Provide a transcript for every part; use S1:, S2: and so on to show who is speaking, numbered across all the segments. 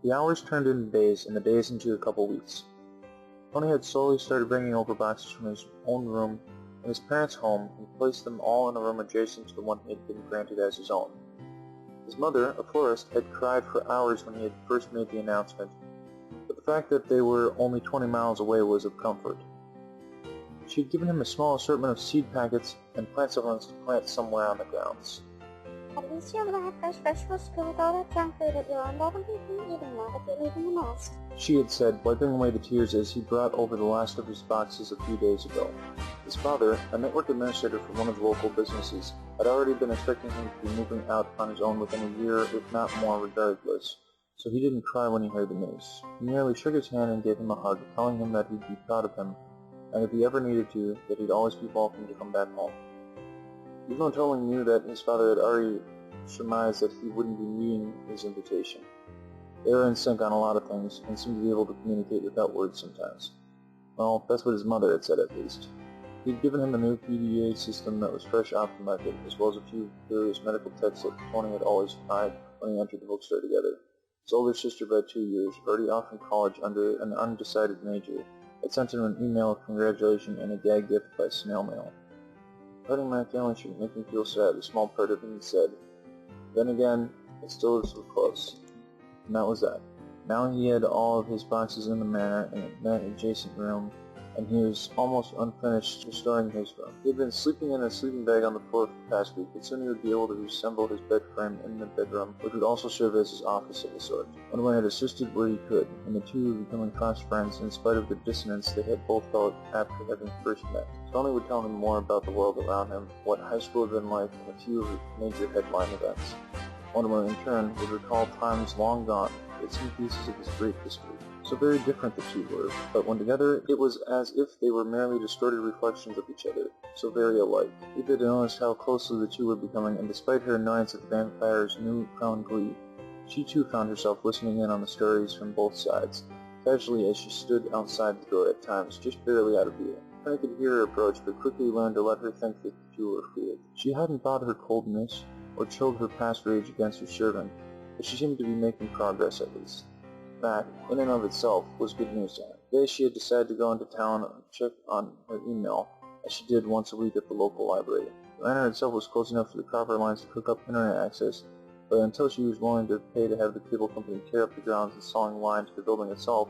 S1: The hours turned into days, and the days into a couple weeks. Tony had slowly started bringing over boxes from his own room in his parents' home and placed them all in a room adjacent to the one he had been granted as his own. His mother, a florist, had cried for hours when he had first made the announcement, but the fact that they were only 20 miles away was of comfort. She had given him a small assortment of seed packets and plant supplements to plant somewhere on the grounds.
S2: At least you're gonna have fresh vegetables to go with all that junk food that you're undoubtedly eating now that you're leaving the nest,
S1: She had said, wiping away the tears as he brought over the last of his boxes a few days ago. His father, a network administrator for one of the local businesses, had already been expecting him to be moving out on his own within a year, if not more, regardless, so he didn't cry when he heard the news. He merely shook his hand and gave him a hug, telling him that he'd be proud of him, and if he ever needed to, that he'd always be welcome to come back home. Even though Tony knew that his father had already surmised that he wouldn't be meeting his invitation. They were in sync on a lot of things, and seemed to be able to communicate without words sometimes. Well, that's what his mother had said at least. He'd given him a new PDA system that was fresh off the market, as well as a few various medical texts that Tony had always tried when he entered the bookstore together. His older sister by 2 years, already off in college under an undecided major, had sent him an email of congratulations and a gag gift by snail mail. Parting my family shouldn't make me feel sad, a small part of him said. Then again, it still is so close. And that was that. Now he had all of his boxes in the manor in that adjacent room, and he was almost unfinished restoring his room. He had been sleeping in a sleeping bag on the floor for the past week, but soon he would be able to reassemble his bed frame in the bedroom, which would also serve as his office of a sort. One had assisted where he could, and the two were becoming fast friends in spite of the dissonance they had both felt after having first met. Tony would tell him more about the world around him, what high school had been like, and a few of the major headline events. Mortimer, in turn, would recall times long gone, bits and pieces of his great history. So very different the two were, but when together, it was as if they were merely distorted reflections of each other, so very alike. Eve had noticed how closely the two were becoming, and despite her annoyance at the vampire's newfound glee, she too found herself listening in on the stories from both sides, casually as she stood outside the door at times, just barely out of view. Tony could hear her approach, but quickly learned to let her think that the two were fooled. She hadn't thought her coldness, or chilled her past rage against her servant, but she seemed to be making progress at least. That, in and of itself, was good news to her. Today she had decided to go into town and check on her email, as she did once a week at the local library. The manor itself was close enough to the copper lines to hook up internet access, but until she was willing to pay to have the cable company tear up the grounds installing lines for the building itself,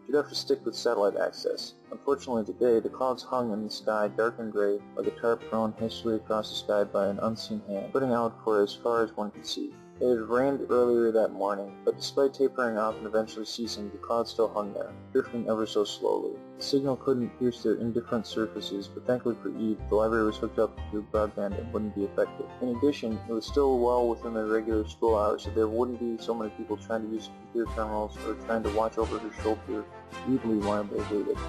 S1: she'd have to stick with satellite access. Unfortunately today, the clouds hung in the sky dark and gray, like a tarp thrown hastily across the sky by an unseen hand, putting out for as far as one could see. It had rained earlier that morning, but despite tapering off and eventually ceasing, the clouds still hung there, drifting ever so slowly. The signal couldn't pierce their indifferent surfaces, but thankfully for Eve, the library was hooked up to broadband and wouldn't be affected. In addition, it was still well within their regular school hours, so there wouldn't be so many people trying to use computer terminals or trying to watch over her shoulder rudely while they waited.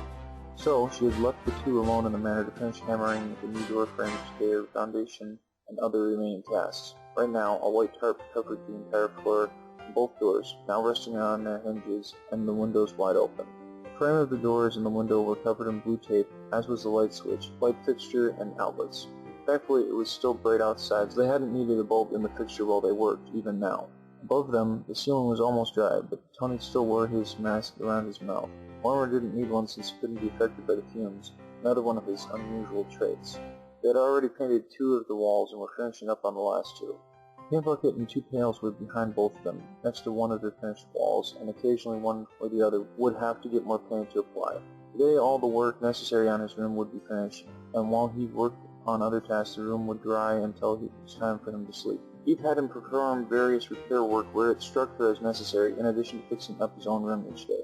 S1: So, she had left the two alone in the manor to finish hammering the new door frames to their foundation and other remaining tasks. Right now, a white tarp covered the entire floor, and both doors, now resting on their hinges, and the windows wide open. The frame of the doors and the window were covered in blue tape, as was the light switch, light fixture, and outlets. Thankfully, it was still bright outside, so they hadn't needed a bulb in the fixture while they worked, even now. Above them, the ceiling was almost dry, but Tony still wore his mask around his mouth. Mortimer didn't need one since he couldn't be affected by the fumes, another one of his unusual traits. They had already painted 2 of the walls and were finishing up on the last 2. A paint bucket and 2 pails were behind both of them, next to one of the finished walls, and occasionally one or the other would have to get more paint to apply. Today all the work necessary on his room would be finished, and while he worked on other tasks the room would dry until it was time for him to sleep. Eve had him perform various repair work where it struck her as necessary, in addition to fixing up his own room each day.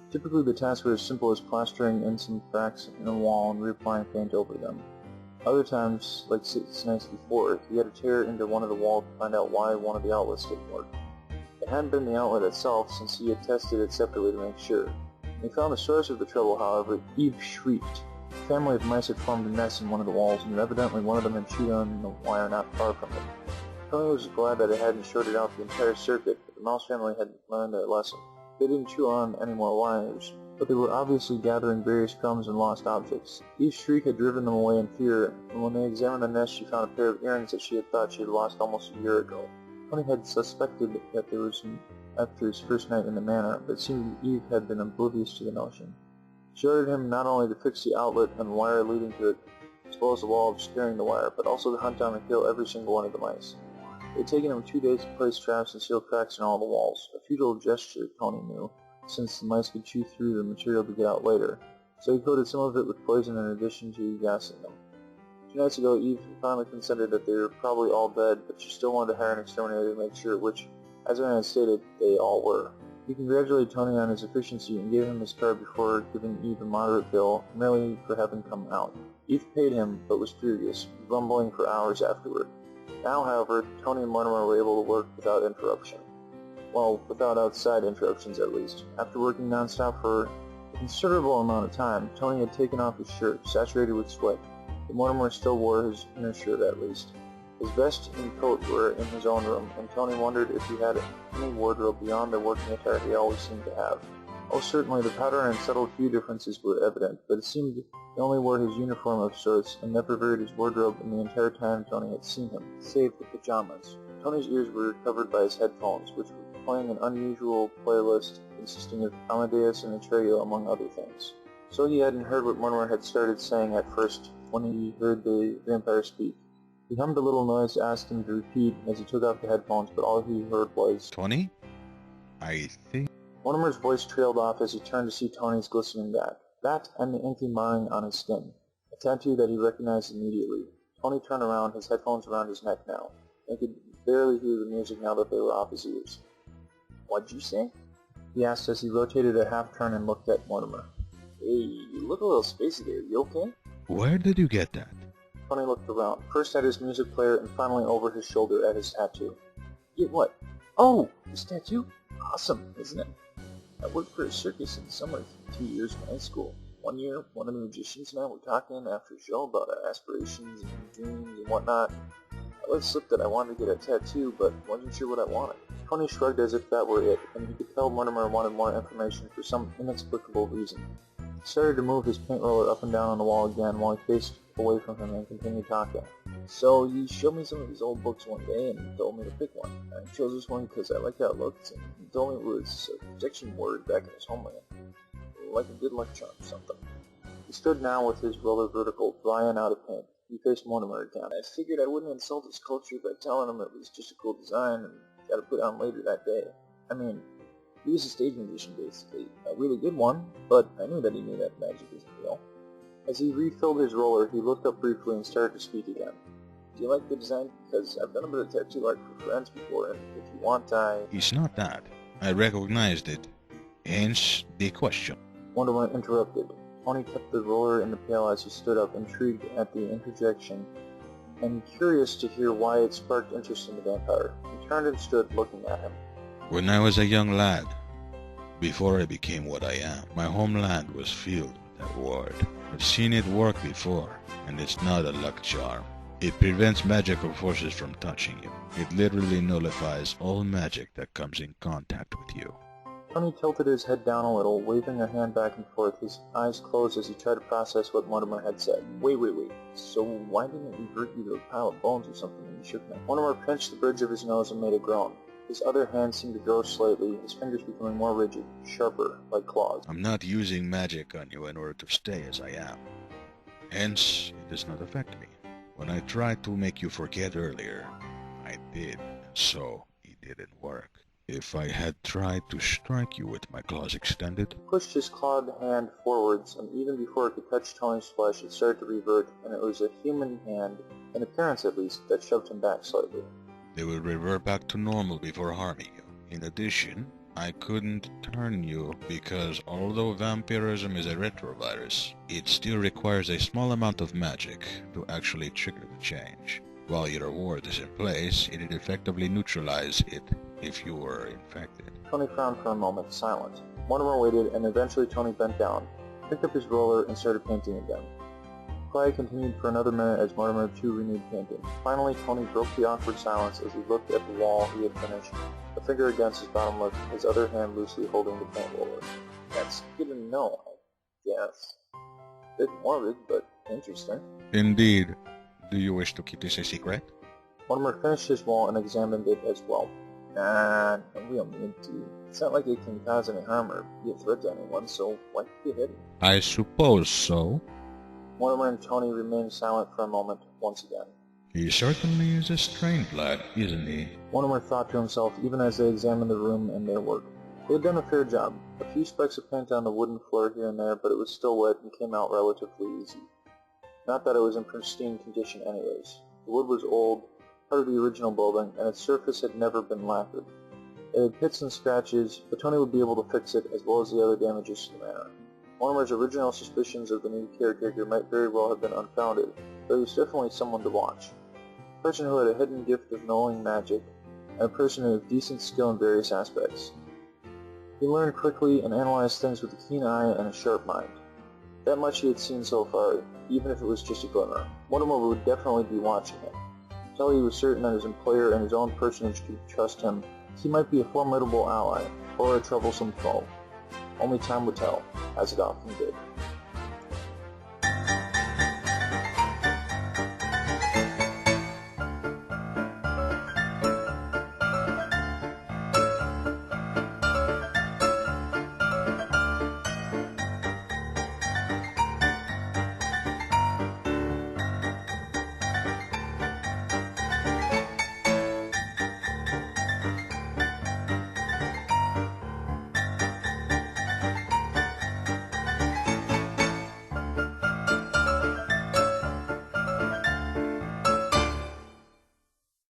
S1: Typically the tasks were as simple as plastering in some cracks in a wall and reapplying paint over them. Other times, like 6 nights before, he had to tear into one of the walls to find out why one of the outlets didn't work. It hadn't been the outlet itself, since he had tested it separately to make sure. When he found the source of the trouble, however, Eve shrieked. A family of mice had formed a nest in one of the walls, and evidently one of them had chewed on the wire not far from it. Tony was glad that it hadn't shorted out the entire circuit, but the mouse family had learned their lesson. They didn't chew on any more wires, but they were obviously gathering various crumbs and lost objects. Eve's shriek had driven them away in fear, and when they examined the nest she found a pair of earrings that she had thought she had lost almost a year ago. Tony had suspected that there was after his first night in the manor, but it seemed Eve had been oblivious to the notion. She ordered him not only to fix the outlet and the wire leading to it, as well as the wall obscuring the wire, but also to hunt down and kill every single one of the mice. It had taken him 2 days to place traps and seal cracks in all the walls, a futile gesture, Tony knew, since the mice could chew through the material to get out later, so he coated some of it with poison in addition to gassing them. 2 nights ago, Eve finally considered that they were probably all dead, but she still wanted to hire an exterminator to make sure, which, as I had stated, they all were. He congratulated Tony on his efficiency and gave him his card before giving Eve a moderate bill, merely for having come out. Eve paid him, but was furious, grumbling for hours afterward. Now, however, Tony and Mortimer were able to work without interruption. Well, without outside interruptions at least. After working non-stop for a considerable amount of time, Tony had taken off his shirt, saturated with sweat, but Mortimer still wore his inner shirt at least. His vest and coat were in his own room, and Tony wondered if he had any wardrobe beyond the working attire he always seemed to have. Oh, certainly, the pattern and subtle hue differences were evident, but it seemed he only wore his uniform of sorts, and never varied his wardrobe in the entire time Tony had seen him, save the pajamas. Tony's ears were covered by his headphones, which were playing an unusual playlist consisting of Amadeus and Atreyu, among other things. So he hadn't heard what Mortimer had started saying at first when he heard the vampire speak. He hummed a little noise to ask him to repeat as he took off the headphones, but all he heard was,
S3: "Tony? I think..."
S1: Mortimer's voice trailed off as he turned to see Tony's glistening back. That and the inky marring on his skin. A tattoo that he recognized immediately. Tony turned around, his headphones around his neck now. He could barely hear the music now that they were off his ears. "What'd you say?" he asked as he rotated a half-turn and looked at Mortimer. "Hey, you look a little spacey there. You okay?"
S3: "Where did you get that?"
S1: Tony looked around, first at his music player and finally over his shoulder at his tattoo. "Get what?" "Oh, this tattoo? Awesome, isn't it? I worked for a circus in the summer for 2 years in high school. One year, one of the magicians and I were talking after a show about our aspirations and dreams and whatnot. I let slip that I wanted to get a tattoo, but wasn't sure what I wanted." Tony shrugged as if that were it, and he could tell Mortimer wanted more information for some inexplicable reason. He started to move his paint roller up and down on the wall again while he faced away from him and continued talking. "So you showed me some of his old books one day and told me to pick one. I chose this one because I liked how it looked, and he told me it was a protection word back in his homeland. Like a good luck charm or something." He stood now with his roller vertical, dry and out of paint. He faced Mortimer again. "I figured I wouldn't insult his culture by telling him it was just a cool design and got to put on later that day. I mean, he was a stage magician basically, a really good one, but I knew that he knew that magic isn't real." As he refilled his roller, he looked up briefly and started to speak again. "Do you like the design? Because I've done a bit of tattoo art for friends before, and if you want,
S3: "It's not that. I recognized it. Hence the question."
S1: Mortimer interrupted. Tony kept the roller in the pail as he stood up, intrigued at the interjection, and curious to hear why it sparked interest in the vampire. He turned and stood looking at him.
S3: "When I was a young lad, before I became what I am, my homeland was filled with that word. I've seen it work before, and it's not a luck charm. It prevents magical forces from touching you. It literally nullifies all magic that comes in contact with you."
S1: Tony tilted his head down a little, waving a hand back and forth, his eyes closed as he tried to process what Mortimer had said. Wait. So why didn't it revert you to a pile of bones or something when you shook me?" Mortimer pinched the bridge of his nose and made a groan. His other hand seemed to grow slightly, his fingers becoming more rigid, sharper, like claws.
S3: "I'm not using magic on you in order to stay as I am. Hence, it does not affect me. When I tried to make you forget earlier, I did, so it didn't work. If I had tried to strike you with my claws extended..."
S1: He pushed his clawed hand forwards, and even before it could touch Tony's flesh, it started to revert, and it was a human hand, in appearance at least, that shoved him back slightly.
S3: "They will revert back to normal before harming you. In addition, I couldn't turn you because although vampirism is a retrovirus, it still requires a small amount of magic to actually trigger the change. While your ward is in place, it'd effectively neutralize it if you were infected."
S1: Tony frowned for a moment, silent. Mortimer waited, and eventually Tony bent down, picked up his roller, and started painting again. Quiet continued for another minute as Mortimer too renewed painting. Finally, Tony broke the awkward silence as he looked at the wall he had finished, a finger against his bottom lip, his other hand loosely holding the paint roller. "That's good to know, I guess. Bit morbid, but interesting."
S3: "Indeed. Do you wish to keep this a secret?"
S1: Mortimer finished his wall and examined it as well. Nah, we don't need to. It's not like it can cause any harm or be a threat to anyone, so why keep it hidden?
S3: I suppose so.
S1: Mortimer and Tony remained silent for a moment once again.
S3: He certainly is a strange lad, isn't he?
S1: Mortimer thought to himself even as they examined the room and their work. They had done a fair job. A few specks of paint on the wooden floor here and there, but it was still wet and came out relatively easy. Not that it was in pristine condition anyways. The wood was old, part of the original building, and its surface had never been lacquered. It had pits and scratches, but Tony would be able to fix it as well as the other damages to the manor. Mortimer's original suspicions of the new caretaker might very well have been unfounded, but he was definitely someone to watch. A person who had a hidden gift of knowing magic, and a person who had decent skill in various aspects. He learned quickly and analyzed things with a keen eye and a sharp mind. That much he had seen so far, even if it was just a glimmer. Mortimer would definitely be watching him. Until he was certain that his employer and his own personage could trust him, he might be a formidable ally, or a troublesome foe. Only time would tell, as it often did.